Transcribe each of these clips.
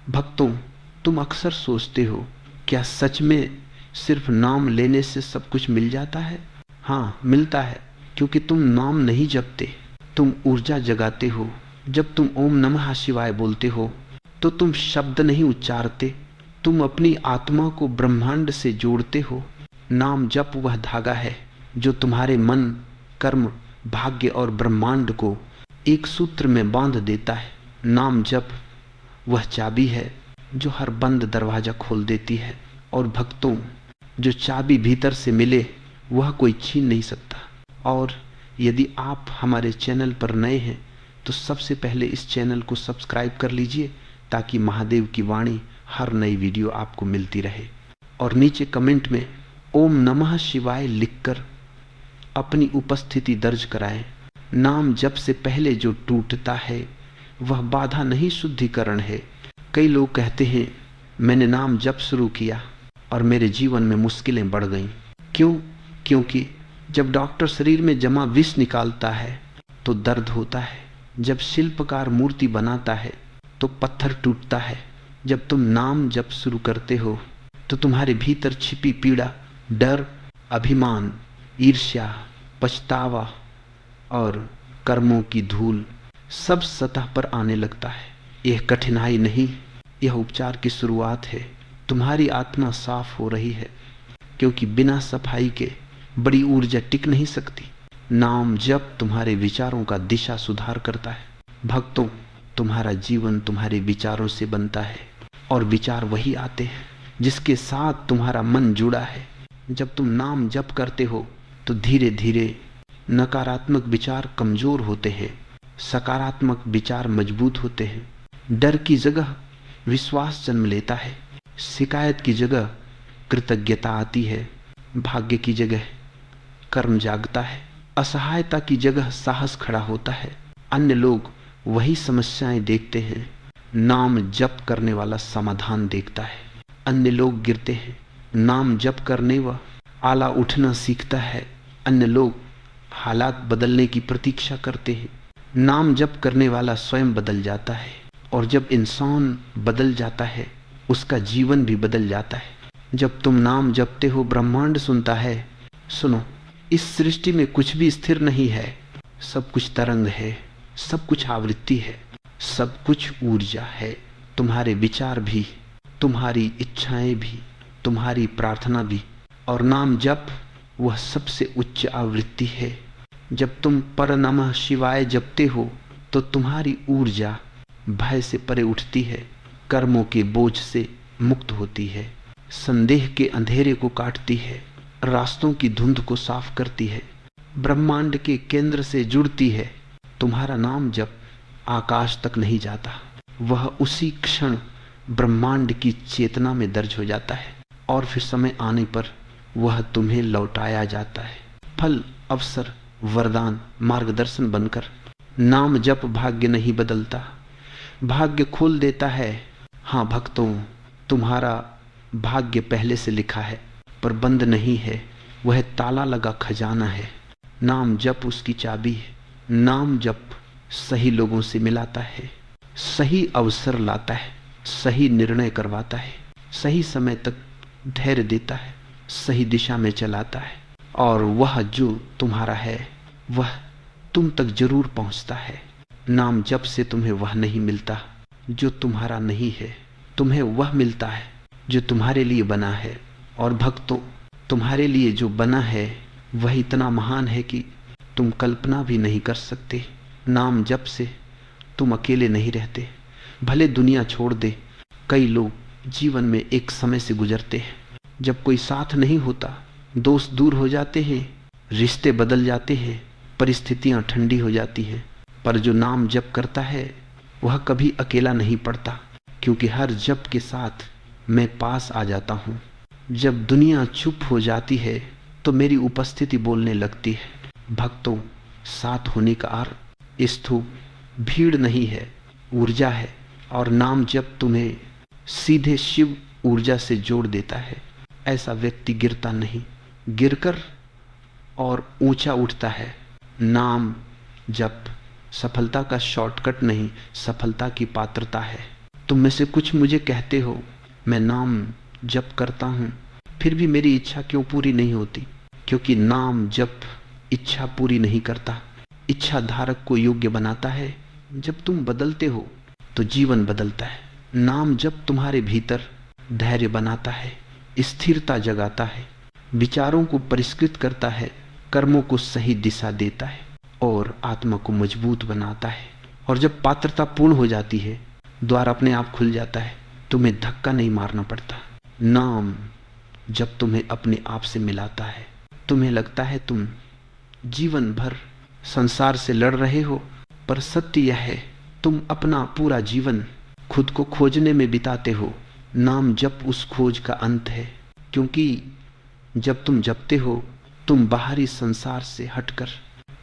भक्तों, तुम अक्सर सोचते हो, क्या सच में सिर्फ नाम लेने से सब कुछ मिल जाता है? हाँ, मिलता है, क्योंकि तुम नाम नहीं जपते। तुम ऊर्जा जगाते हो। जब तुम ओम नमः शिवाय बोलते हो तो तुम शब्द नहीं उच्चारते, तुम अपनी आत्मा को ब्रह्मांड से जोड़ते हो। नाम जप वह धागा है जो तुम्हारे मन, कर्म, भाग्य और ब्रह्मांड को एक सूत्र में बांध देता है। नाम जप वह चाबी है जो हर बंद दरवाजा खोल देती है। और भक्तों, जो चाबी भीतर से मिले वह कोई छीन नहीं सकता। और यदि आप हमारे चैनल पर नए हैं तो सबसे पहले इस चैनल को सब्सक्राइब कर लीजिए, ताकि महादेव की वाणी हर नई वीडियो आपको मिलती रहे। और नीचे कमेंट में ओम नमः शिवाय लिखकर अपनी उपस्थिति दर्ज कराएं। नाम जप से पहले जो टूटता है वह बाधा नहीं, शुद्धिकरण है। कई लोग कहते हैं, मैंने नाम जप शुरू किया और मेरे जीवन में मुश्किलें बढ़ गईं। क्यों? क्योंकि जब डॉक्टर शरीर में जमा विष निकालता है तो दर्द होता है। जब शिल्पकार मूर्ति बनाता है तो पत्थर टूटता है। जब तुम नाम जप शुरू करते हो तो तुम्हारे भीतर छिपी पीड़ा, डर, अभिमान, ईर्ष्या, पछतावा और कर्मों की धूल सब सतह पर आने लगता है। यह कठिनाई नहीं, यह उपचार की शुरुआत है। तुम्हारी आत्मा साफ हो रही है, क्योंकि बिना सफाई के बड़ी ऊर्जा टिक नहीं सकती। नाम जप तुम्हारे विचारों का दिशा सुधार करता है। भक्तों, तुम्हारा जीवन तुम्हारे विचारों से बनता है, और विचार वही आते हैं जिसके साथ तुम्हारा मन जुड़ा है। जब तुम नाम जप करते हो तो धीरे धीरे नकारात्मक विचार कमजोर होते हैं, सकारात्मक विचार मजबूत होते हैं। डर की जगह विश्वास जन्म लेता है, शिकायत की जगह कृतज्ञता आती है, भाग्य की जगह कर्म जागता है, असहायता की जगह साहस खड़ा होता है। अन्य लोग वही समस्याएं देखते हैं, नाम जप करने वाला समाधान देखता है। अन्य लोग गिरते हैं, नाम जप करने व आला उठना सीखता है। अन्य लोग हालात बदलने की प्रतीक्षा करते हैं, नाम जप करने वाला स्वयं बदल जाता है। और जब इंसान बदल जाता है, उसका जीवन भी बदल जाता है। जब तुम नाम जपते हो, ब्रह्मांड सुनता है। सुनो, इस सृष्टि में कुछ भी स्थिर नहीं है, सब कुछ तरंग है, सब कुछ आवृत्ति है, सब कुछ ऊर्जा है। तुम्हारे विचार भी, तुम्हारी इच्छाएं भी, तुम्हारी प्रार्थना भी। और नाम जप वह सबसे उच्च आवृत्ति है। जब तुम पर नमः शिवाय जपते हो तो तुम्हारी ऊर्जा भय से परे उठती है, कर्मों के बोझ से मुक्त होती है, संदेह के अंधेरे को काटती है, रास्तों की धुंध को साफ करती है, ब्रह्मांड के केंद्र से जुड़ती है। तुम्हारा नाम जप आकाश तक नहीं जाता, वह उसी क्षण ब्रह्मांड की चेतना में दर्ज हो जाता है, और फिर समय आने पर वह तुम्हें लौटाया जाता है। फल, अवसर, वरदान, मार्गदर्शन बनकर। नाम जप भाग्य नहीं बदलता, भाग्य खोल देता है। हाँ भक्तों, तुम्हारा भाग्य पहले से लिखा है, पर बंद नहीं है। वह ताला लगा खजाना है। नाम जप उसकी चाबी है। नाम जप सही लोगों से मिलाता है, सही अवसर लाता है, सही निर्णय करवाता है, सही समय तक धैर्य देता है, सही दिशा में चलाता है। और वह जो तुम्हारा है वह तुम तक जरूर पहुंचता है। नाम जप से तुम्हें वह नहीं मिलता जो तुम्हारा नहीं है, तुम्हें वह मिलता है जो तुम्हारे लिए बना है। और भक्तों, तुम्हारे लिए जो बना है वह इतना महान है कि तुम कल्पना भी नहीं कर सकते। नाम जप से तुम अकेले नहीं रहते, भले दुनिया छोड़ दे। कई लोग जीवन में एक समय से गुजरते हैं जब कोई साथ नहीं होता, दोस्त दूर हो जाते हैं, रिश्ते बदल जाते हैं, परिस्थितियां ठंडी हो जाती हैं। पर जो नाम जप करता है वह कभी अकेला नहीं पड़ता, क्योंकि हर जप के साथ मैं पास आ जाता हूँ। जब दुनिया चुप हो जाती है तो मेरी उपस्थिति बोलने लगती है। भक्तों, साथ होने का अर्थ स्थूप भीड़ नहीं है, ऊर्जा है। और नाम जप तुम्हें सीधे शिव ऊर्जा से जोड़ देता है। ऐसा व्यक्ति गिरता नहीं, गिरकर और ऊंचा उठता है। नाम जप सफलता का शॉर्टकट नहीं, सफलता की पात्रता है। तुम में से कुछ मुझे कहते हो मैं नाम जप करता हूं, फिर भी मेरी इच्छा क्यों पूरी नहीं होती? क्योंकि नाम जप इच्छा पूरी नहीं करता, इच्छा धारक को योग्य बनाता है। जब तुम बदलते हो तो जीवन बदलता है। नाम जप तुम्हारे भीतर धैर्य बनाता है, स्थिरता जगाता है, विचारों को परिष्कृत करता है, कर्मों को सही दिशा देता है और आत्मा को मजबूत बनाता है। और जब पात्रता पूर्ण हो जाती है, द्वार अपने आप खुल जाता है, तुम्हें धक्का नहीं मारना पड़ता। नाम जब तुम्हें अपने आप से मिलाता है, तुम्हें लगता है तुम जीवन भर संसार से लड़ रहे हो, पर सत्य यह है तुम अपना पूरा जीवन खुद को खोजने में बिताते हो। नाम जप उस खोज का अंत है, क्योंकि जब तुम जपते हो तुम बाहरी संसार से हटकर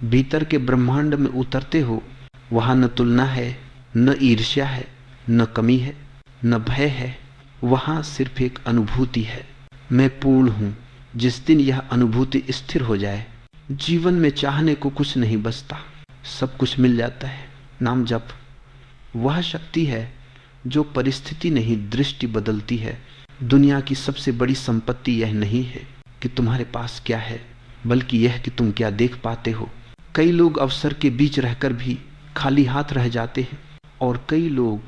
भीतर के ब्रह्मांड में उतरते हो। वहां न तुलना है, न ईर्ष्या है, न कमी है, न भय है। वहां सिर्फ एक अनुभूति है, मैं पूर्ण हूं। जिस दिन यह अनुभूति स्थिर हो जाए, जीवन में चाहने को कुछ नहीं बचता, सब कुछ मिल जाता है। नाम जप वह शक्ति है जो परिस्थिति नहीं दृष्टि बदलती है। दुनिया की सबसे बड़ी संपत्ति यह नहीं है कि तुम्हारे पास क्या है, बल्कि यह कि तुम क्या देख पाते हो। कई लोग अवसर के बीच रहकर भी खाली हाथ रह जाते हैं और कई लोग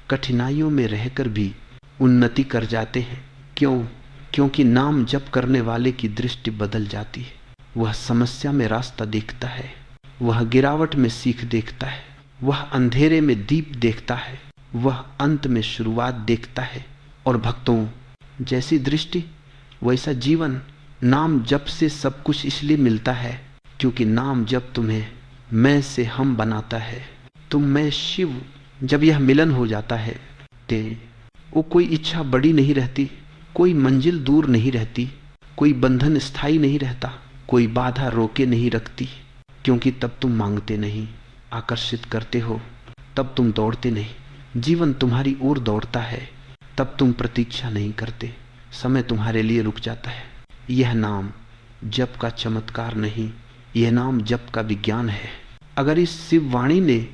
कठिनाइयों में रहकर भी उन्नति कर जाते हैं। क्यों? क्योंकि नाम जप करने वाले की दृष्टि बदल जाती है। वह समस्या में रास्ता देखता है, वह गिरावट में सीख देखता है, वह अंधेरे में दीप देखता है, वह अंत में शुरुआत देखता है। और भक्तों, जैसी दृष्टि वैसा जीवन। नाम जप से सब कुछ इसलिए मिलता है क्योंकि नाम जप तुम्हें मैं से हम बनाता है। तुम मैं शिव, जब यह मिलन हो जाता है ते वो कोई इच्छा बड़ी नहीं रहती, कोई मंजिल दूर नहीं रहती, कोई बंधन स्थायी नहीं रहता, कोई बाधा रोके नहीं रखती। क्योंकि तब तुम मांगते नहीं, आकर्षित करते हो। तब तुम दौड़ते नहीं, जीवन तुम्हारी ओर दौड़ता है। तब तुम प्रतीक्षा नहीं करते, समय तुम्हारे लिए रुक जाता है। यह नाम जप का चमत्कार नहीं, यह नाम जप का विज्ञान है। अगर इस शिव वाणी ने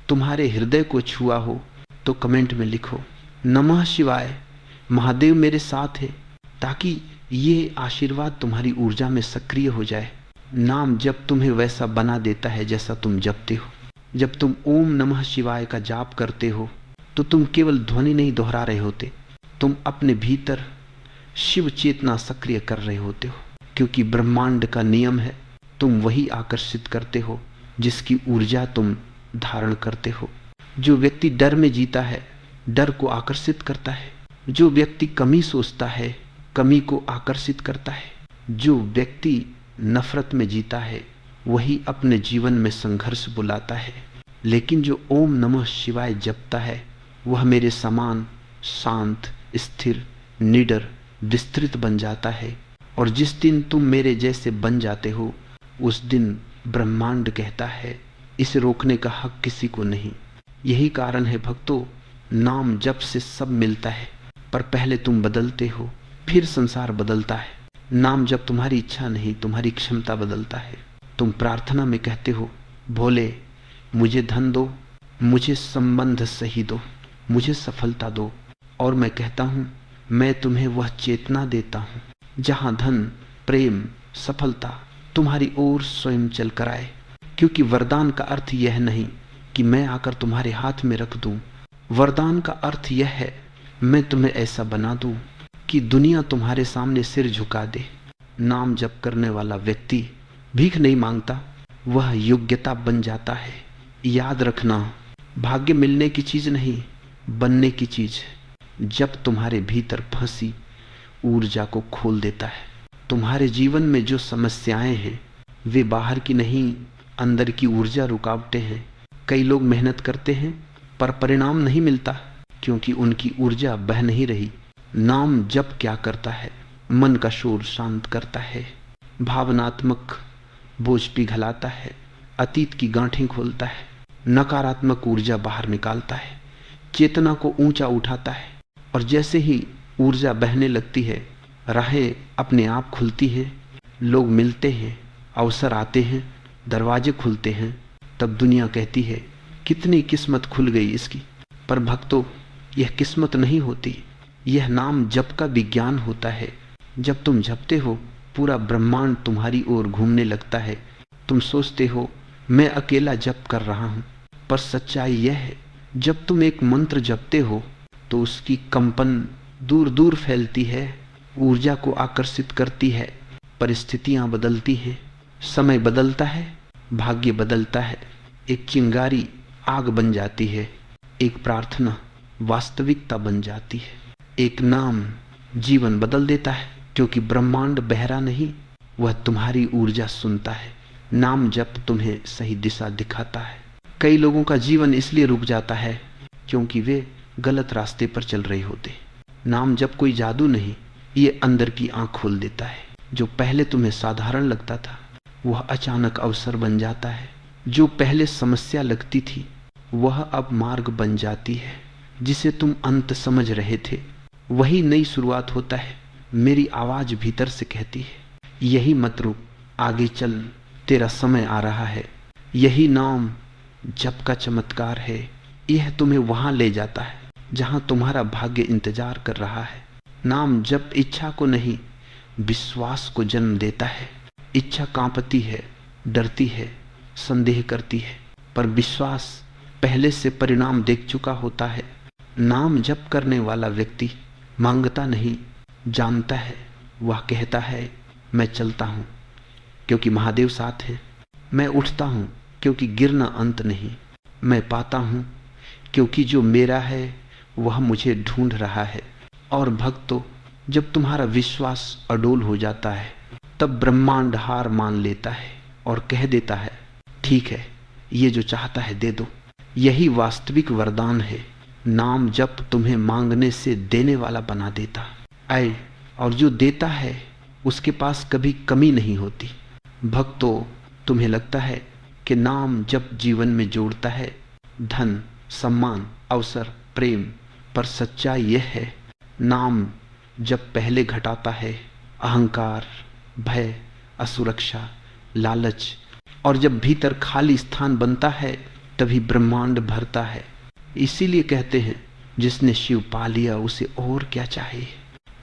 तुम्हारे हृदय को छुआ हो तो कमेंट में लिखो नमः शिवाय, महादेव मेरे साथ है, ताकि ये आशीर्वाद तुम्हारी ऊर्जा में सक्रिय हो जाए। नाम जप तुम्हें वैसा बना देता है जैसा तुम जपते हो। जब तुम ओम नमः शिवाय का जाप करते हो तो तुम केवल ध्वनि नहीं दोहरा रहे होते, तुम अपने भीतर शिव चेतना सक्रिय कर रहे होते हो। क्योंकि ब्रह्मांड का नियम है, तुम वही आकर्षित करते हो जिसकी ऊर्जा तुम धारण करते हो। जो व्यक्ति डर में जीता है, डर को आकर्षित करता है। जो व्यक्ति कमी सोचता है, कमी को आकर्षित करता है। जो व्यक्ति नफरत में जीता है, वही अपने जीवन में संघर्ष बुलाता है। लेकिन जो ओम नमः शिवाय जपता है, वह मेरे समान शांत, स्थिर, निडर, विस्तृत बन जाता है। और जिस दिन तुम मेरे जैसे बन जाते हो, उस दिन ब्रह्मांड कहता है इसे रोकने का हक किसी को नहीं। यही कारण है भक्तों, नाम जप से सब मिलता है, पर पहले तुम बदलते हो, फिर संसार बदलता है। नाम जप तुम्हारी इच्छा नहीं, तुम्हारी क्षमता बदलता है। तुम प्रार्थना में कहते हो भोले मुझे धन दो, मुझे संबंध सही दो, मुझे सफलता दो। और मैं कहता हूं मैं तुम्हें वह चेतना देता हूं जहां धन, प्रेम, सफलता तुम्हारी ओर स्वयं चल कर आए। क्योंकि वरदान का अर्थ यह नहीं कि मैं आकर तुम्हारे हाथ में रख दूं। वरदान का अर्थ यह है मैं तुम्हें ऐसा बना दूं कि दुनिया तुम्हारे सामने सिर झुका दे। नाम जप करने वाला व्यक्ति भीख नहीं मांगता, वह योग्यता बन जाता है। याद रखना, भाग्य मिलने की चीज नहीं, बनने की चीज। जब तुम्हारे भीतर फंसी ऊर्जा को खोल देता है। तुम्हारे जीवन में जो समस्याएं हैं वे बाहर की नहीं, अंदर की ऊर्जा रुकावटें हैं। कई लोग मेहनत करते हैं पर परिणाम नहीं मिलता क्योंकि उनकी ऊर्जा बह नहीं रही। नाम जप क्या करता है? मन का शोर शांत करता है, भावनात्मक बोझ पिघलाता है, अतीत की गांठें खोलता है, नकारात्मक ऊर्जा बाहर निकालता है, चेतना को ऊंचा उठाता है। और जैसे ही ऊर्जा बहने लगती है, राहें अपने आप खुलती हैं, लोग मिलते हैं, अवसर आते हैं, दरवाजे खुलते हैं। तब दुनिया कहती है कितनी किस्मत खुल गई इसकी। पर भक्तों, यह किस्मत नहीं होती, यह नाम जप का विज्ञान होता है। जब तुम जपते हो पूरा ब्रह्मांड तुम्हारी ओर घूमने लगता है। तुम सोचते हो मैं अकेला जप कर रहा हूं, पर सच्चाई यह है जब तुम एक मंत्र जपते हो तो उसकी कंपन दूर दूर फैलती है, ऊर्जा को आकर्षित करती है, परिस्थितियां बदलती हैं, समय बदलता है, भाग्य बदलता है। एक चिंगारी आग बन जाती है, एक प्रार्थना वास्तविकता बन जाती है, एक नाम जीवन बदल देता है, क्योंकि ब्रह्मांड बहरा नहीं, वह तुम्हारी ऊर्जा सुनता है। नाम जप तुम्हें सही दिशा दिखाता है। कई लोगों का जीवन इसलिए रुक जाता है क्योंकि वे गलत रास्ते पर चल रहे होते। नाम जप कोई जादू नहीं, ये अंदर की आंख खोल देता है। जो पहले तुम्हें साधारण लगता था वह अचानक अवसर बन जाता है। जो पहले समस्या लगती थी वह अब मार्ग बन जाती है। जिसे तुम अंत समझ रहे थे वही नई शुरुआत होता है। मेरी आवाज भीतर से कहती है यही मत रुक, आगे चल, तेरा समय आ रहा है। यही नाम जप का चमत्कार है। यह तुम्हें वहां ले जाता है जहां तुम्हारा भाग्य इंतजार कर रहा है। नाम जप इच्छा को नहीं, विश्वास को जन्म देता है। इच्छा कांपती है, डरती है, संदेह करती है, पर विश्वास पहले से परिणाम देख चुका होता है। नाम जप करने वाला व्यक्ति मांगता नहीं, जानता है। वह कहता है मैं चलता हूं क्योंकि महादेव साथ है, मैं उठता हूं क्योंकि गिरना अंत नहीं, मैं पाता हूं क्योंकि जो मेरा है वह मुझे ढूंढ रहा है। और भक्तों, जब तुम्हारा विश्वास अडोल हो जाता है तब ब्रह्मांड हार मान लेता है और कह देता है ठीक है, ये जो चाहता है दे दो। यही वास्तविक वरदान है। नाम जप तुम्हें मांगने से देने वाला बना देता है, और जो देता है उसके पास कभी कमी नहीं होती। भक्तों, तुम्हें लगता है कि नाम जप जीवन में जोड़ता है धन, सम्मान, अवसर, प्रेम, पर सच्चाई यह है नाम जब पहले घटाता है अहंकार, भय, असुरक्षा, लालच, और जब भीतर खाली स्थान बनता है तभी ब्रह्मांड भरता है। इसीलिए कहते हैं जिसने शिव पा लिया उसे और क्या चाहिए।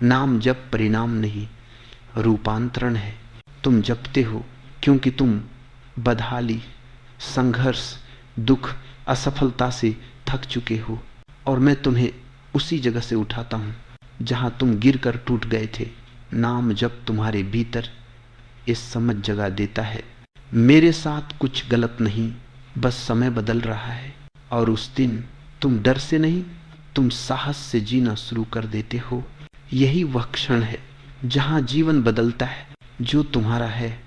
नाम जप परिणाम नहीं, रूपांतरण है। तुम जपते हो क्योंकि तुम बदहाली, संघर्ष, दुख, असफलता से थक चुके हो, और मैं तुम्हें उसी जगह से उठाता हूं जहां तुम गिरकर टूट गए थे। नाम जप तुम्हारे भीतर इस समझ जगा देता है मेरे साथ कुछ गलत नहीं, बस समय बदल रहा है। और उस दिन तुम डर से नहीं, तुम साहस से जीना शुरू कर देते हो। यही वह क्षण है जहां जीवन बदलता है। जो तुम्हारा है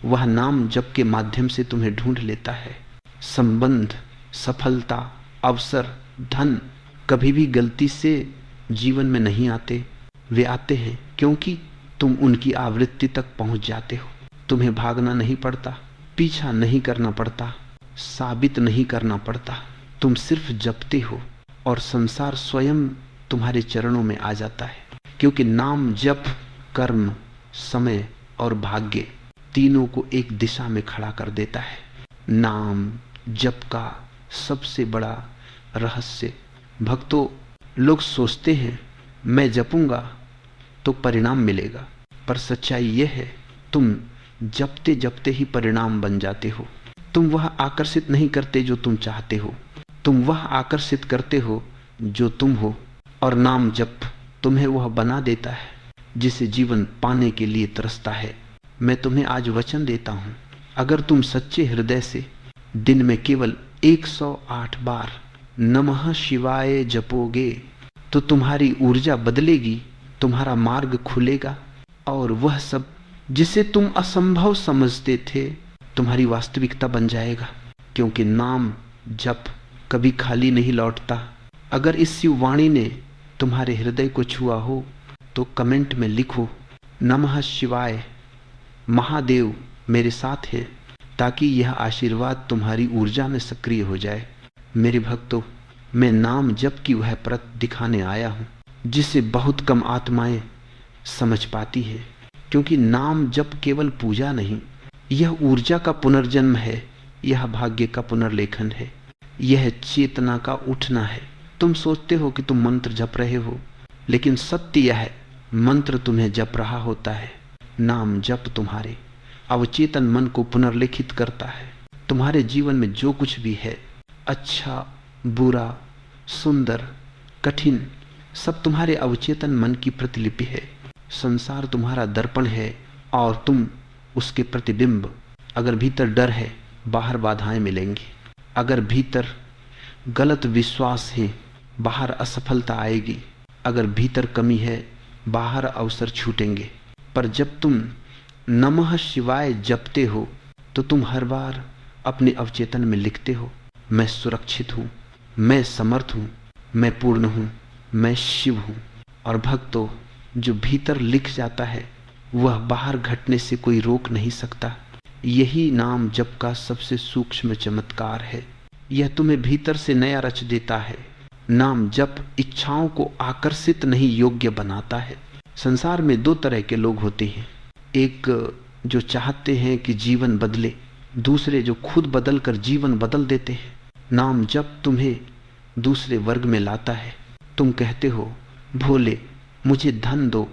वह नाम जप के माध्यम से तुम्हें ढूंढ लेता है। संबंध, सफलता, अवसर, धन कभी भी गलती से जीवन में नहीं आते। वे आते हैं क्योंकि तुम उनकी आवृत्ति तक पहुंच जाते हो। तुम्हें भागना नहीं पड़ता, पीछा नहीं करना पड़ता, साबित नहीं करना पड़ता। तुम सिर्फ जपते हो और संसार स्वयं तुम्हारे चरणों में आ जाता है। क्योंकि नाम जप, कर्म, समय और भाग्य तीनों को एक दिशा में खड़ा कर देता है। नाम जप का सबसे बड़ा रहस्य, भक्तों, लोग सोचते हैं मैं जपूंगा तो परिणाम मिलेगा, पर सच्चाई यह है तुम जपते जपते ही परिणाम बन जाते हो। तुम वह आकर्षित नहीं करते जो तुम चाहते हो, तुम वह आकर्षित करते हो जो तुम हो। और नाम जप तुम्हें वह बना देता है जिसे जीवन पाने के लिए तरसता है। मैं तुम्हें आज वचन देता हूं, अगर तुम सच्चे हृदय से दिन में केवल 108 बार नमः शिवाय जपोगे तो तुम्हारी ऊर्जा बदलेगी, तुम्हारा मार्ग खुलेगा, और वह सब जिसे तुम असंभव समझते थे तुम्हारी वास्तविकता बन जाएगा। क्योंकि नाम जप कभी खाली नहीं लौटता। अगर इस शिववाणी ने तुम्हारे हृदय को छुआ हो तो कमेंट में लिखो नमः शिवाय, महादेव मेरे साथ है, ताकि यह आशीर्वाद तुम्हारी ऊर्जा में सक्रिय हो जाए। मेरे भक्तों, मैं नाम जप की वह परत दिखाने आया हूं जिसे बहुत कम आत्माएं समझ पाती है। क्योंकि नाम जप केवल पूजा नहीं, यह ऊर्जा का पुनर्जन्म है, यह भाग्य का पुनर्लेखन है, यह चेतना का उठना है। तुम सोचते हो कि तुम मंत्र जप रहे हो, लेकिन सत्य यह है, मंत्र तुम्हें जप रहा होता है। नाम जप तुम्हारे अवचेतन मन को पुनर्लिखित करता है। तुम्हारे जीवन में जो कुछ भी है, अच्छा, बुरा, सुंदर, कठिन, सब तुम्हारे अवचेतन मन की प्रतिलिपि है। संसार तुम्हारा दर्पण है और तुम उसके प्रतिबिंब। अगर भीतर डर है, बाहर बाधाएं मिलेंगी। अगर भीतर गलत विश्वास है, बाहर असफलता आएगी। अगर भीतर कमी है, बाहर अवसर छूटेंगे। पर जब तुम नमः शिवाय जपते हो तो तुम हर बार अपने अवचेतन में लिखते हो, मैं सुरक्षित हूं, मैं समर्थ हूं, मैं पूर्ण हूं, मैं शिव हूं। और भक्तों, जो भीतर लिख जाता है वह बाहर घटने से कोई रोक नहीं सकता। यही नाम जप का सबसे सूक्ष्म चमत्कार है। यह तुम्हें भीतर से नया रच देता है। नाम जप इच्छाओं को आकर्षित नहीं, योग्य बनाता है। संसार में दो तरह के लोग होते हैं, एक जो चाहते हैं कि जीवन बदले, दूसरे जो खुद बदल कर जीवन बदल देते हैं। नाम जप तुम्हें दूसरे वर्ग में लाता है। तुम कहते हो, भोले मुझे धन दो।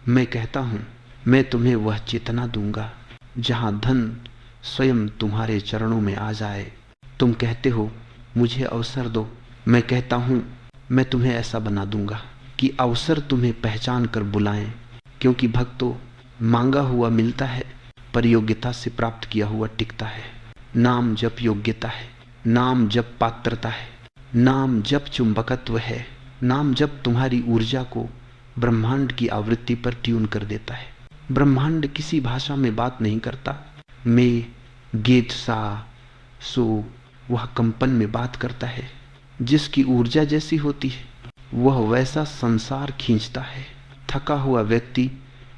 मैं कहता हूं, मैं तुम्हें वह चेतना दूंगा जहां धन स्वयं तुम्हारे चरणों में आ जाए। तुम कहते हो, मुझे अवसर दो। मैं कहता हूं, मैं तुम्हें ऐसा बना दूंगा कि अवसर तुम्हें पहचान कर बुलाएं। क्योंकि भक्तों, मांगा हुआ मिलता है, पर योग्यता से प्राप्त किया हुआ टिकता है। नाम जप योग्यता है, नाम जप पात्रता है, नाम जप चुंबकत्व है। नाम जप तुम्हारी ऊर्जा को ब्रह्मांड की आवृत्ति पर ट्यून कर देता है। ब्रह्मांड किसी भाषा में बात नहीं करता। मैं गेत सा सो वह कंपन में बात करता है। जिसकी ऊर्जा जैसी होती है वह वैसा संसार खींचता है। थका हुआ व्यक्ति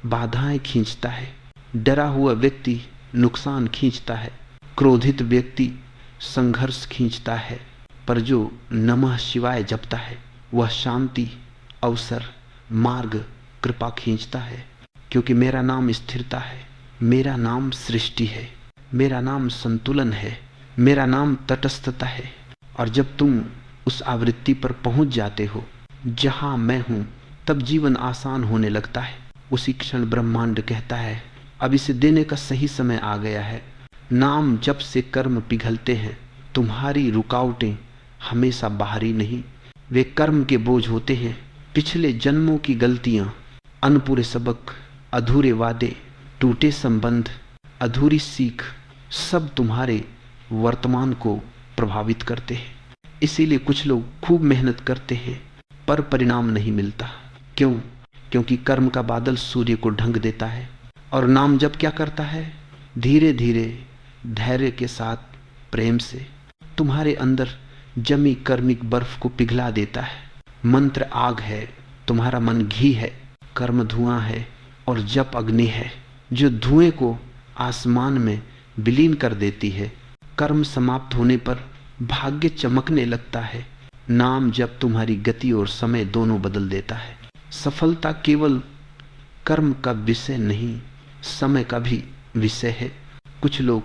बाधाएं खींचता है, डरा हुआ व्यक्ति नुकसान खींचता है, क्रोधित व्यक्ति संघर्ष खींचता है। पर जो नमः शिवाय जपता है वह शांति, अवसर, मार्ग, कृपा खींचता है। क्योंकि मेरा नाम स्थिरता है, मेरा नाम सृष्टि है, मेरा नाम संतुलन है, मेरा नाम तटस्थता है। और जब तुम उस आवृत्ति पर पहुंच जाते हो जहां मैं हूं, तब जीवन आसान होने लगता है। उसी क्षण ब्रह्मांड कहता है, अब इसे देने का सही समय आ गया है। नाम जप से कर्म पिघलते हैं। तुम्हारी रुकावटें हमेशा बाहरी नहीं, वे कर्म के बोझ होते हैं। पिछले जन्मों की गलतियां, अनपूरे सबक, अधूरे वादे, टूटे संबंध, अधूरी सीख, सब तुम्हारे वर्तमान को प्रभावित करते हैं। इसीलिए कुछ लोग खूब मेहनत करते हैं पर परिणाम नहीं मिलता। क्यों? क्योंकि कर्म का बादल सूर्य को ढंक देता है। और नाम जप क्या करता है? धीरे धीरे, धैर्य के साथ, प्रेम से तुम्हारे अंदर जमी कर्मिक बर्फ को पिघला देता है। मंत्र आग है, तुम्हारा मन घी है, कर्म धुआं है और जप अग्नि है, जो धुएं को आसमान में विलीन कर देती है। कर्म समाप्त होने पर भाग्य चमकने लगता है। नाम जप तुम्हारी गति और समय दोनों बदल देता है। सफलता केवल कर्म का विषय नहीं, समय का भी विषय है। कुछ लोग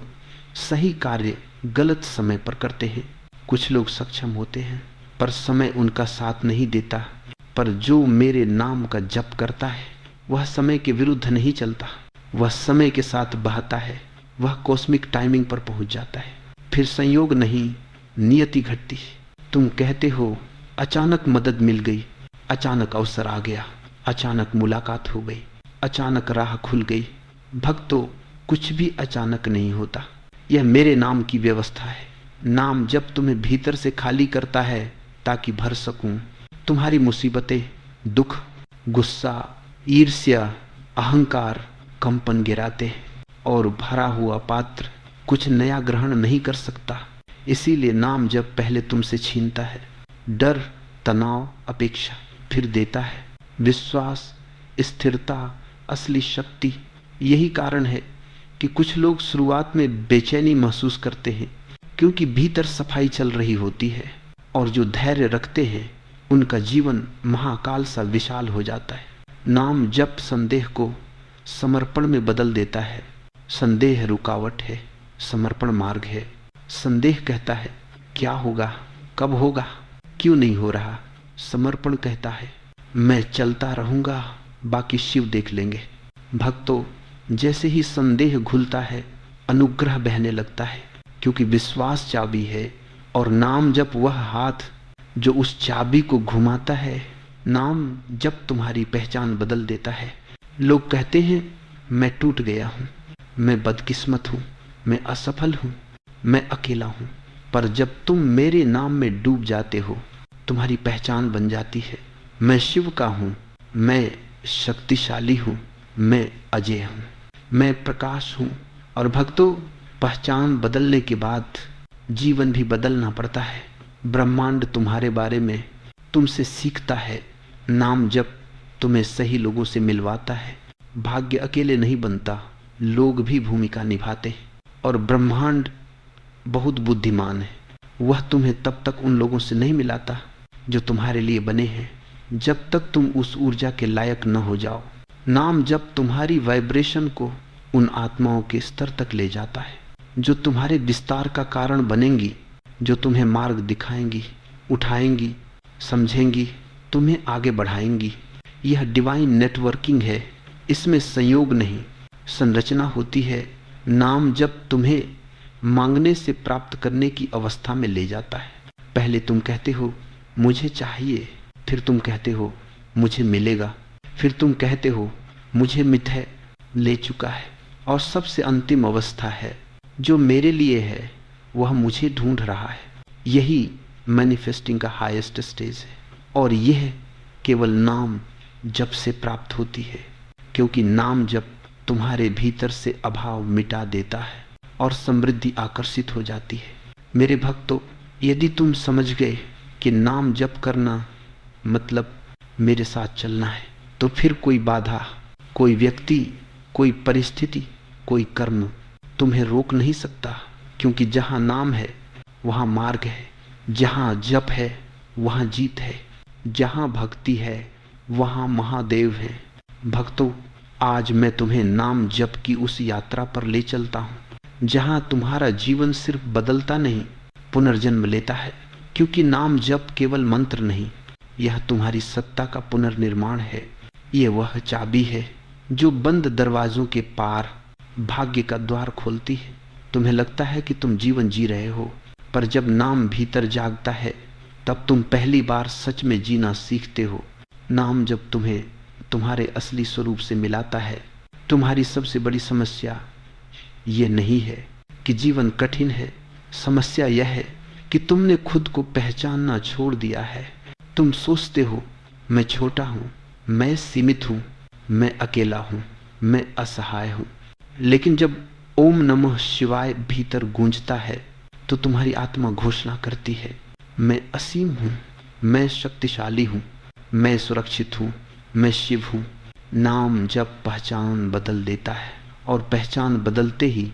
सही कार्य गलत समय पर करते हैं, कुछ लोग सक्षम होते हैं पर समय उनका साथ नहीं देता। पर जो मेरे नाम का जप करता है वह समय के विरुद्ध नहीं चलता, वह समय के साथ बहता है, वह कॉस्मिक टाइमिंग पर पहुंच जाता है। फिर संयोग नहीं, नियति घटती। तुम कहते हो अचानक मदद मिल गई, अचानक अवसर आ गया, अचानक मुलाकात हो गई, अचानक राह खुल गई। भक्तों, कुछ भी अचानक नहीं होता, यह मेरे नाम की व्यवस्था है। नाम जब तुम्हें भीतर से खाली करता है ताकि भर सकूं। तुम्हारी मुसीबतें, दुख, गुस्सा, ईर्ष्या, अहंकार कंपन गिराते हैं और भरा हुआ पात्र कुछ नया ग्रहण नहीं कर सकता। इसीलिए नाम जब पहले तुमसे छीनता है, डर, तनाव, अपेक्षा, फिर देता है विश्वास, स्थिरता, असली शक्ति। यही कारण है कि कुछ लोग शुरुआत में बेचैनी महसूस करते हैं क्योंकि भीतर सफाई चल रही होती है। और जो धैर्य रखते हैं उनका जीवन महाकाल सा विशाल हो जाता है। नाम जप संदेह को समर्पण में बदल देता है। संदेह रुकावट है, समर्पण मार्ग है। संदेह कहता है क्या होगा, कब होगा, क्यों नहीं हो रहा, समर्पण कहता है, मैं चलता रहूंगा, बाकी शिव देख लेंगे। भक्तों, जैसे ही संदेह घुलता है, अनुग्रह बहने लगता है, क्योंकि विश्वास चाबी है और नाम जप वह हाथ जो उस चाबी को घुमाता है। नाम जप तुम्हारी पहचान बदल देता है। लोग कहते हैं मैं टूट गया हूं, मैं बदकिस्मत हूं, मैं असफल हूं, मैं अकेला हूं, पर जब तुम मेरे नाम में डूब जाते हो, तुम्हारी पहचान बन जाती है। मैं शिव का हूं, मैं शक्तिशाली हूं, मैं अजय हूं, मैं प्रकाश हूं। और भक्तों, पहचान बदलने के बाद जीवन भी बदलना पड़ता है। ब्रह्मांड तुम्हारे बारे में तुमसे सीखता है। नाम जप तुम्हें सही लोगों से मिलवाता है। भाग्य अकेले नहीं बनता, लोग भी भूमिका निभाते हैं। और ब्रह्मांड बहुत बुद्धिमान है, वह तुम्हें तब तक उन लोगों से नहीं मिलाता जो तुम्हारे लिए बने हैं, जब तक तुम उस ऊर्जा के लायक न हो जाओ। नाम जब तुम्हारी वाइब्रेशन को उन आत्माओं के स्तर तक ले जाता है जो तुम्हारे विस्तार का कारण बनेंगी, जो तुम्हें मार्ग दिखाएंगी, उठाएंगी, समझेंगी, तुम्हें आगे बढ़ाएंगी। यह डिवाइन नेटवर्किंग है, इसमें संयोग नहीं, संरचना होती है। नाम जब तुम्हें मांगने से प्राप्त करने की अवस्था में ले जाता है। पहले तुम कहते हो मुझे चाहिए, फिर तुम कहते हो मुझे मिलेगा, फिर तुम कहते हो मुझे मिथ ले चुका है, और सबसे अंतिम अवस्था है जो मेरे लिए है वह मुझे ढूंढ रहा है। यही मैनिफेस्टिंग का हाईएस्ट स्टेज है, और यह केवल नाम जप से प्राप्त होती है, क्योंकि नाम जप तुम्हारे भीतर से अभाव मिटा देता है और समृद्धि आकर्षित हो जाती है। मेरे भक्तों, यदि तुम समझ गए कि नाम जप करना मतलब मेरे साथ चलना है, तो फिर कोई बाधा, कोई व्यक्ति, कोई परिस्थिति, कोई कर्म तुम्हें रोक नहीं सकता, क्योंकि जहां नाम है वहां मार्ग है, जहां जप है वहां जीत है, जहां भक्ति है वहां महादेव है। भक्तों, आज मैं तुम्हें नाम जप की उस यात्रा पर ले चलता हूं जहां तुम्हारा जीवन सिर्फ बदलता नहीं, पुनर्जन्म लेता है। क्योंकि नाम जप केवल मंत्र नहीं, यह तुम्हारी सत्ता का पुनर्निर्माण है। यह वह चाबी है जो बंद दरवाजों के पार भाग्य का द्वार खोलती है। तुम्हें लगता है कि तुम जीवन जी रहे हो, पर जब नाम भीतर जागता है तब तुम पहली बार सच में जीना सीखते हो। नाम जब तुम्हें तुम्हारे असली स्वरूप से मिलाता है। तुम्हारी सबसे बड़ी समस्या यह नहीं है कि जीवन कठिन है, समस्या यह है कि तुमने खुद को पहचानना छोड़ दिया है। तुम सोचते हो मैं छोटा हूं, मैं सीमित हूं, मैं अकेला हूं, मैं असहाय हूं। लेकिन जब ओम नमः शिवाय भीतर गूंजता है तो तुम्हारी आत्मा घोषणा करती है, मैं असीम हूं, मैं शक्तिशाली हूं, मैं सुरक्षित हूं, मैं शिव हूं। नाम जब पहचान बदल देता है, और पहचान बदलते ही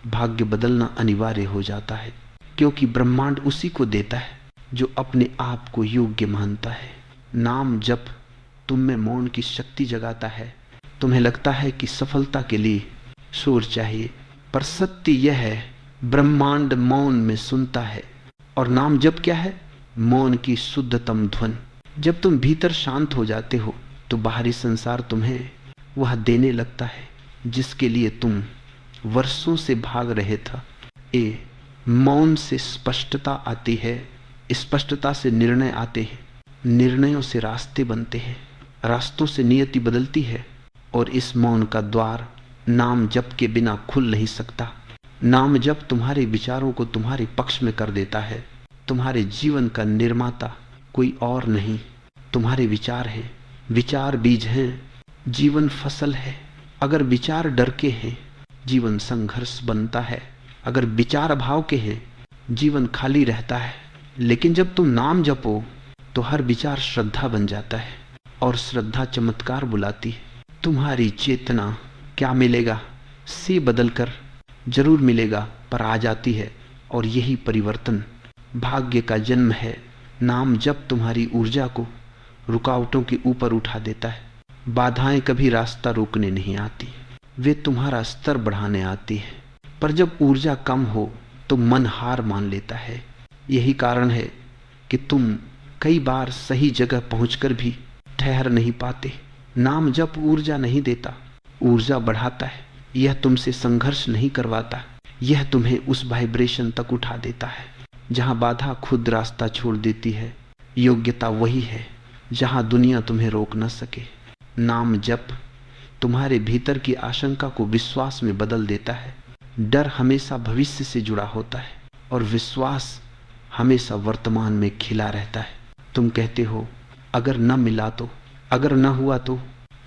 भाग्य बदलना अनिवार्य हो जाता है, क्योंकि ब्रह्मांड उसी को देता है जो अपने आप को योग्य मानता है। नाम जब तुम में मौन की शक्ति जगाता है। तुम्हें लगता है कि सफलता के लिए शोर चाहिए, पर सत्य यह है ब्रह्मांड मौन में सुनता है। और नाम जप क्या है? मौन की शुद्धतम ध्वनि। जब तुम भीतर शांत हो जाते हो तो बाहरी संसार तुम्हें वह देने लगता है जिसके लिए तुम वर्षों से भाग रहे था। मौन से स्पष्टता आती है, स्पष्टता से निर्णय आते हैं, निर्णयों से रास्ते बनते हैं, रास्तों से नियति बदलती है। और इस मौन का द्वार नाम जप के बिना खुल नहीं सकता। नाम जप तुम्हारे विचारों को तुम्हारे पक्ष में कर देता है। तुम्हारे जीवन का निर्माता कोई और नहीं, तुम्हारे विचार हैं। विचार बीज हैं, जीवन फसल है। अगर विचार डर के हैं, जीवन संघर्ष बनता है। अगर विचार अभाव के हैं, जीवन खाली रहता है। लेकिन जब तुम नाम जपो तो हर विचार श्रद्धा बन जाता है, और श्रद्धा चमत्कार बुलाती है। तुम्हारी चेतना क्या मिलेगा से बदलकर जरूर मिलेगा, पर आ जाती है। और यही परिवर्तन भाग्य का जन्म है। नाम जप तुम्हारी ऊर्जा को रुकावटों के ऊपर उठा देता है। बाधाएं कभी रास्ता रोकने नहीं आती, वे तुम्हारा स्तर बढ़ाने आती है। पर जब ऊर्जा कम हो तो मन हार मान लेता है। यही कारण है कि तुम कई बार सही जगह पहुंचकर भी ठहर नहीं पाते। नाम जप ऊर्जा नहीं देता, ऊर्जा बढ़ाता है। यह तुमसे संघर्ष नहीं करवाता, यह तुम्हें उस वाइब्रेशन तक उठा देता है जहां बाधा खुद रास्ता छोड़ देती है। योग्यता वही है जहां दुनिया तुम्हें रोक न सके। नाम जप तुम्हारे भीतर की आशंका को विश्वास में बदल देता है। डर हमेशा भविष्य से जुड़ा होता है और विश्वास हमेशा वर्तमान में खिला रहता है। तुम कहते हो अगर न मिला तो, अगर न हुआ तो,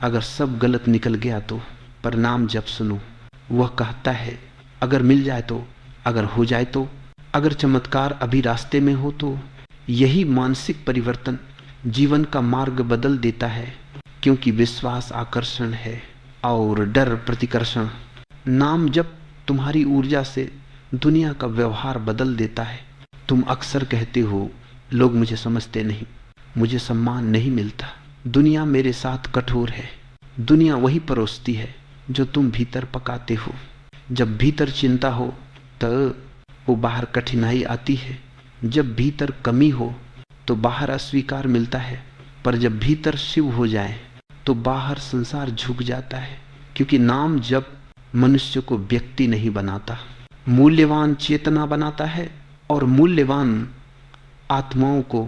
अगर सब गलत निकल गया तो, पर नाम जप सुनो, वह कहता है अगर मिल जाए तो, अगर हो जाए तो, अगर चमत्कार अभी रास्ते में हो तो। यही मानसिक परिवर्तन जीवन का मार्ग बदल देता है, क्योंकि विश्वास आकर्षण है और डर प्रतिकर्षण। नाम जप तुम्हारी ऊर्जा से दुनिया का व्यवहार बदल देता है। तुम अक्सर कहते हो लोग मुझे समझते नहीं, मुझे सम्मान नहीं मिलता, दुनिया मेरे साथ कठोर है। दुनिया वही परोसती है जो तुम भीतर पकाते हो। जब भीतर चिंता हो तो वो बाहर कठिनाई आती है, जब भीतर कमी हो तो बाहर अस्वीकार मिलता है, पर जब भीतर शिव हो जाए तो बाहर संसार झुक जाता है। क्योंकि नाम जप मनुष्य को व्यक्ति नहीं बनाता, मूल्यवान चेतना बनाता है, और मूल्यवान आत्माओं को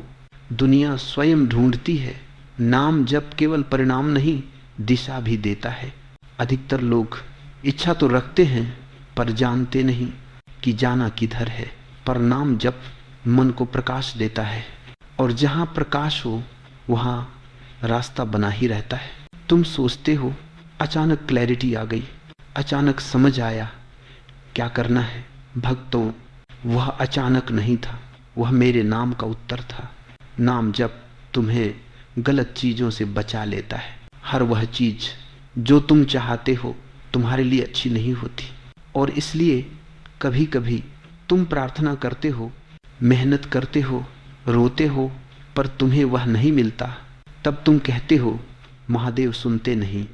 दुनिया स्वयं ढूंढती है। नाम जप केवल परिणाम नहीं, दिशा भी देता है। अधिकतर लोग इच्छा तो रखते हैं पर जानते नहीं कि जाना किधर है। पर नाम जप मन को प्रकाश देता है, और जहां प्रकाश हो वहां रास्ता बना ही रहता है। तुम सोचते हो अचानक क्लैरिटी आ गई, अचानक समझ आया क्या करना है। भक्तों, वह अचानक नहीं था, वह मेरे नाम का उत्तर था। नाम जप तुम्हें गलत चीजों से बचा लेता है। हर वह चीज जो तुम चाहते हो तुम्हारे लिए अच्छी नहीं होती, और इसलिए कभी कभी तुम प्रार्थना करते हो, मेहनत करते हो, रोते हो, पर तुम्हें वह नहीं मिलता। तब तुम कहते हो महादेव सुनते नहीं,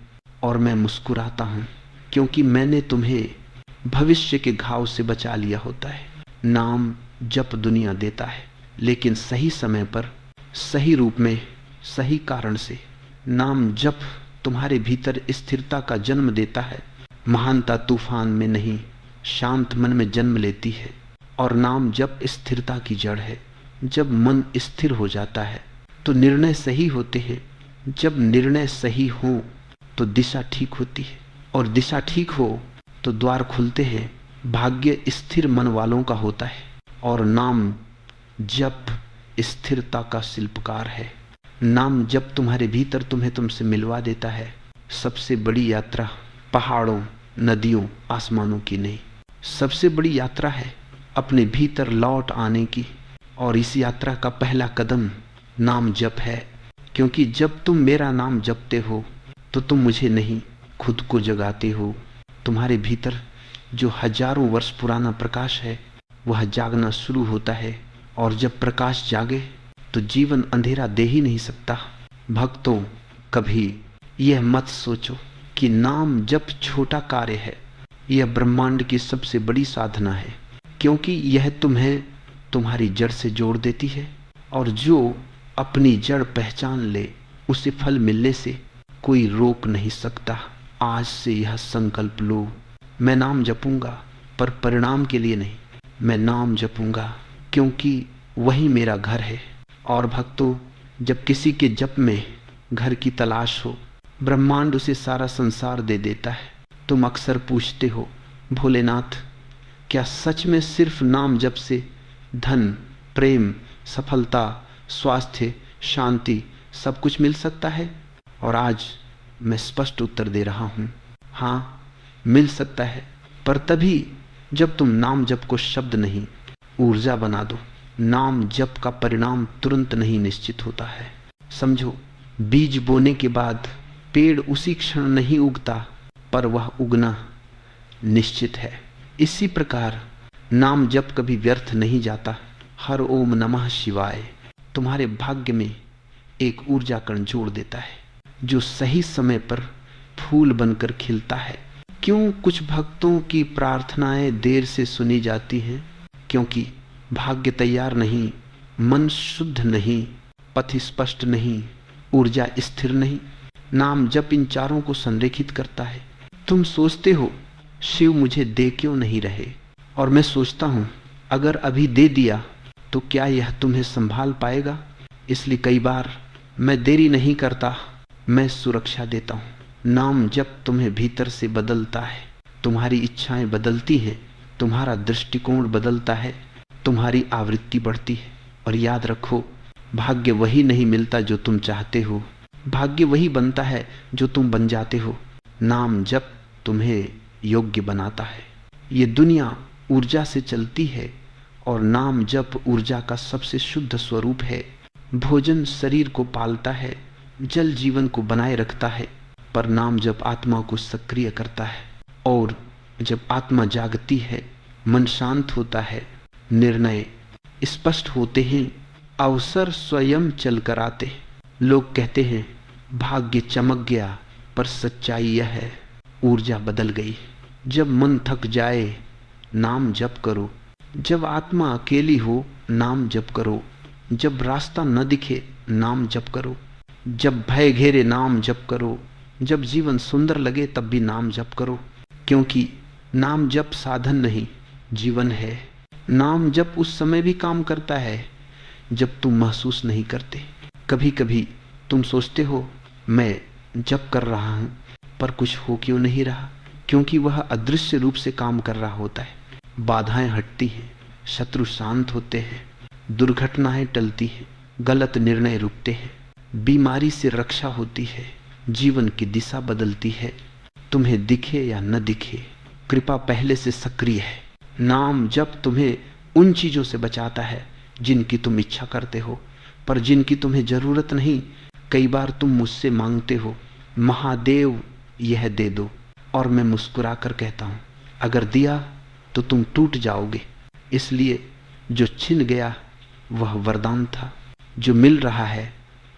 और मैं मुस्कुराता हूं क्योंकि मैंने तुम्हें भविष्य के घाव से बचा लिया होता है। नाम जप दुनिया देता है, लेकिन सही समय पर, सही रूप में, सही कारण से। नाम जप तुम्हारे भीतर स्थिरता का जन्म देता है। महानता तूफान में नहीं, शांत मन में जन्म लेती है, और नाम जप स्थिरता की जड़ है। जब मन स्थिर हो जाता है तो निर्णय सही होते हैं। जब निर्णय सही हो तो दिशा ठीक होती है, और दिशा ठीक हो तो द्वार खुलते हैं। भाग्य स्थिर मन वालों का होता है, और नाम जप स्थिरता का शिल्पकार है। नाम जप तुम्हारे भीतर तुम्हें तुमसे मिलवा देता है। सबसे बड़ी यात्रा पहाड़ों, नदियों, आसमानों की नहीं, सबसे बड़ी यात्रा है अपने भीतर लौट आने की। और इस यात्रा का पहला कदम नाम जप है, क्योंकि जब तुम मेरा नाम जपते हो तो तुम मुझे नहीं, खुद को जगाते हो। तुम्हारे भीतर जो हजारों वर्ष पुराना प्रकाश है वह जागना शुरू होता है, और जब प्रकाश जागे तो जीवन अंधेरा दे ही नहीं सकता। भक्तों, कभी यह मत सोचो कि नाम जप छोटा कार्य है। यह ब्रह्मांड की सबसे बड़ी साधना है, क्योंकि यह तुम्हें तुम्हारी जड़ से जोड़ देती है, और जो अपनी जड़ पहचान ले उसे फल मिलने से कोई रोक नहीं सकता। आज से यह संकल्प लो, मैं नाम जपूंगा, पर परिणाम के लिए नहीं। मैं नाम जपूंगा क्योंकि वही मेरा घर है। और भक्तों, जब किसी के जप में घर की तलाश हो, ब्रह्मांड उसे सारा संसार दे देता है। तुम अक्सर पूछते हो भोलेनाथ, क्या सच में सिर्फ नाम जप से धन, प्रेम, सफलता, स्वास्थ्य, शांति सब कुछ मिल सकता है? और आज मैं स्पष्ट उत्तर दे रहा हूं, हाँ मिल सकता है, पर तभी जब तुम नाम जप को शब्द नहीं ऊर्जा बना दो। नाम जप का परिणाम तुरंत नहीं निश्चित होता है। समझो, बीज बोने के बाद पेड़ उसी क्षण नहीं उगता, पर वह उगना निश्चित है। इसी प्रकार नाम जप कभी व्यर्थ नहीं जाता। हर ओम नमः शिवाय तुम्हारे भाग्य में एक ऊर्जा कण जोड़ देता है, जो सही समय पर फूल बनकर खिलता है। क्यों कुछ भक्तों की प्रार्थनाएं देर से सुनी जाती हैं? क्योंकि भाग्य तैयार नहीं, मन शुद्ध नहीं, पथ स्पष्ट नहीं, ऊर्जा स्थिर नहीं। नाम जप इन चारों को संरेखित करता है। तुम सोचते हो शिव मुझे दे क्यों नहीं रहे, और मैं सोचता हूं अगर अभी दे दिया तो क्या यह तुम्हें संभाल पाएगा। इसलिए कई बार मैं देरी नहीं करता, मैं सुरक्षा देता हूं। नाम जप तुम्हें भीतर से बदलता है, तुम्हारी इच्छाएं बदलती हैं, तुम्हारा दृष्टिकोण बदलता है, तुम्हारी आवृत्ति बढ़ती है। और याद रखो, भाग्य वही नहीं मिलता जो तुम चाहते हो, भाग्य वही बनता है जो तुम बन जाते हो। नाम जप तुम्हें योग्य बनाता है। ये दुनिया ऊर्जा से चलती है और नाम जप ऊर्जा का सबसे शुद्ध स्वरूप है। भोजन शरीर को पालता है, जल जीवन को बनाए रखता है, पर नाम जप आत्मा को सक्रिय करता है। और जब आत्मा जागती है, मन शांत होता है, निर्णय स्पष्ट होते हैं, अवसर स्वयं चल कर आते। लोग कहते हैं भाग्य चमक गया, पर सच्चाई यह है ऊर्जा बदल गई। जब मन थक जाए नाम जप करो, जब आत्मा अकेली हो नाम जप करो, जब रास्ता न दिखे नाम जप करो, जब भय घेरे नाम जप करो, जब जीवन सुंदर लगे तब भी नाम जप करो। क्योंकि नाम जप साधन नहीं, जीवन है। नाम जप उस समय भी काम करता है जब तुम महसूस नहीं करते। कभी कभी तुम सोचते हो मैं जप कर रहा हूं, पर कुछ हो क्यों नहीं रहा, क्योंकि वह अदृश्य रूप से काम कर रहा होता है। बाधाएं हटती हैं, शत्रु शांत होते हैं, दुर्घटनाएं टलती हैं, गलत निर्णय रुकते हैं, बीमारी से रक्षा होती है, जीवन की दिशा बदलती है। तुम्हें दिखे या न दिखे, कृपा पहले से सक्रिय है। नाम जप तुम्हें उन चीजों से बचाता है जिनकी तुम इच्छा करते हो, पर जिनकी तुम्हें जरूरत नहीं। कई बार तुम मुझसे मांगते हो महादेव यह दे दो, और मैं मुस्कुरा कर कहता हूं अगर दिया तो तुम टूट जाओगे। इसलिए जो छिन गया वह वरदान था, जो मिल रहा है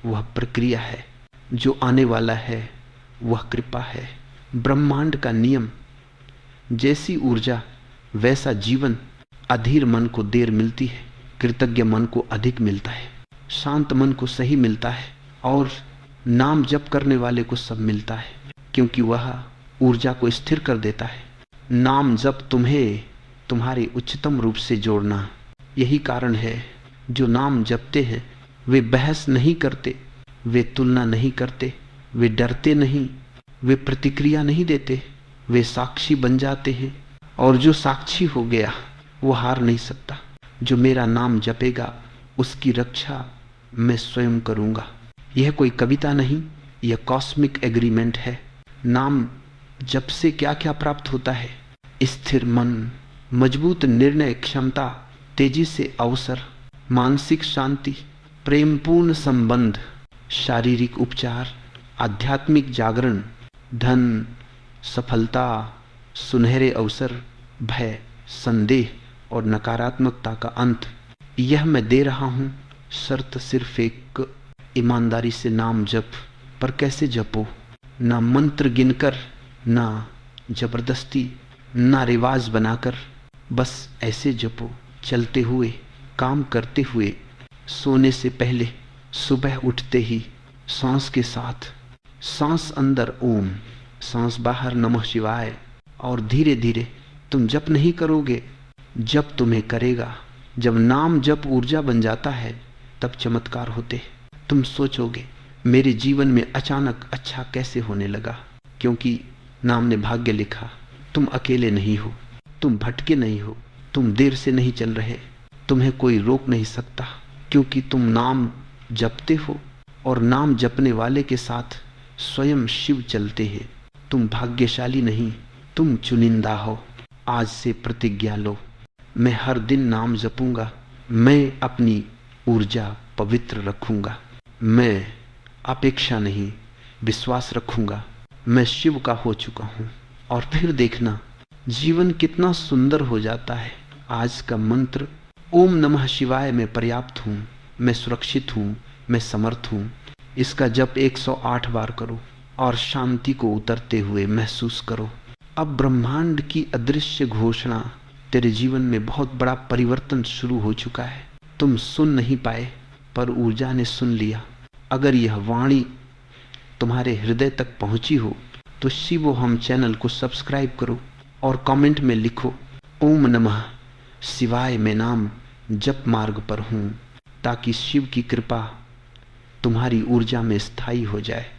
वह प्रक्रिया है, जो आने वाला है वह कृपा है। ब्रह्मांड का नियम, जैसी ऊर्जा वैसा जीवन। अधीर मन को देर मिलती है, कृतज्ञ मन को अधिक मिलता है, शांत मन को सही मिलता है, और नाम जप करने वाले को सब मिलता है, क्योंकि वह ऊर्जा को स्थिर कर देता है। नाम जप तुम्हें तुम्हारे उच्चतम रूप से जोड़ना। यही कारण है जो नाम जपते हैं वे बहस नहीं करते, वे तुलना नहीं करते, वे डरते नहीं, वे प्रतिक्रिया नहीं देते, वे साक्षी बन जाते हैं। और जो साक्षी हो गया वो हार नहीं सकता। जो मेरा नाम जपेगा उसकी रक्षा मैं स्वयं करूंगा। यह कोई कविता नहीं, यह कॉस्मिक एग्रीमेंट है। नाम जप से क्या क्या प्राप्त होता है? स्थिर मन, मजबूत निर्णय क्षमता, तेजी से अवसर, मानसिक शांति, प्रेमपूर्ण संबंध, शारीरिक उपचार, आध्यात्मिक जागरण, धन, सफलता, सुनहरे अवसर, भय, संदेह और नकारात्मकता का अंत। यह मैं दे रहा हूं, शर्त सिर्फ एक, ईमानदारी से नाम जप। पर कैसे जपो? ना मंत्र गिनकर, ना जबरदस्ती, ना रिवाज बनाकर, बस ऐसे जपो, चलते हुए, काम करते हुए, सोने से पहले, सुबह उठते ही, सांस के साथ। सांस अंदर ओम, सांस बाहर नमः शिवाय। और धीरे धीरे तुम जप नहीं करोगे, जप तुम्हें करेगा। जब नाम जप ऊर्जा बन जाता है तब चमत्कार होते। तुम सोचोगे मेरे जीवन में अचानक अच्छा कैसे होने लगा? क्योंकि नाम ने भाग्य लिखा। तुम अकेले नहीं हो, तुम भटके नहीं हो, तुम देर से नहीं चल रहे, तुम्हें कोई रोक नहीं सकता, क्योंकि तुम नाम जपते हो और नाम जपने वाले के साथ स्वयं शिव चलते हैं। तुम भाग्यशाली नहीं, तुम चुनिंदा हो। आज से प्रतिज्ञा लो, मैं हर दिन नाम जपूंगा, मैं अपनी ऊर्जा पवित्र रखूंगा, मैं अपेक्षा नहीं विश्वास रखूंगा, मैं शिव का हो चुका हूं। और फिर देखना जीवन कितना सुंदर हो जाता है। आज का मंत्र ओम नमः शिवाय में पर्याप्त हूं, मैं सुरक्षित हूं, मैं समर्थ हूं। इसका जप 108 बार करो और शांति को उतरते हुए महसूस करो। अब ब्रह्मांड की अदृश्य घोषणा, तेरे जीवन में बहुत बड़ा परिवर्तन शुरू हो चुका है। तुम सुन नहीं पाए, पर ऊर्जा ने सुन लिया। अगर यह वाणी तुम्हारे हृदय तक पहुंची हो तो शिवोहम चैनल को सब्सक्राइब करो और कमेंट में लिखो ओम नमः शिवाय। मैं नाम जप मार्ग पर हूं, ताकि शिव की कृपा तुम्हारी ऊर्जा में स्थायी हो जाए।